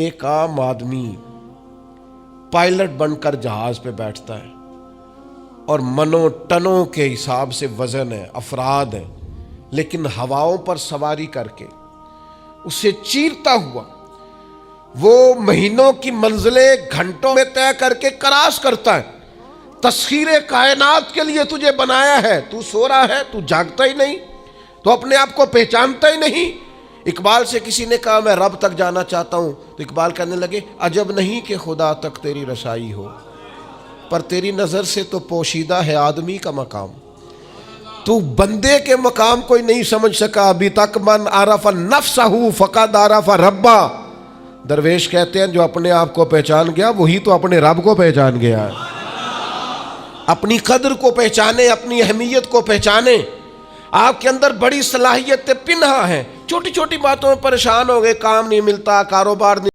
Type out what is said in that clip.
एक आम आदमी पायलट बनकर जहाज पे बैठता है और मनों टनों के हिसाब से वजन है, अफराद है, लेकिन हवाओं पर सवारी करके उसे चीरता हुआ वो महीनों की मंजिलें घंटों में तय करके क्रॉस करता है। तस्खीरे कायनात के लिए तुझे बनाया है, तू सो रहा है, तू जागता ही नहीं, तो अपने आप को पहचानता ही नहीं। इकबाल से किसी ने कहा मैं रब तक जाना चाहता हूं, तो इकबाल कहने लगे अजब नहीं कि खुदा तक तेरी रसाई हो, पर तेरी नजर से तो पोशीदा है आदमी का मकाम। तू बंदे के मकाम को ही नहीं समझ सका अभी तक। मन आरफा नफ्सहू फकद आरफा रब्बा। दरवेश कहते हैं जो अपने आप को पहचान गया वही तो अपने रब को पहचान गया है। अपनी कदर को पहचाने, अपनी अहमियत को पहचाने। आपके अंदर बड़ी सलाहियतें पिन्हा हैं, छोटी छोटी बातों में परेशान हो गए, काम नहीं मिलता, कारोबार नहीं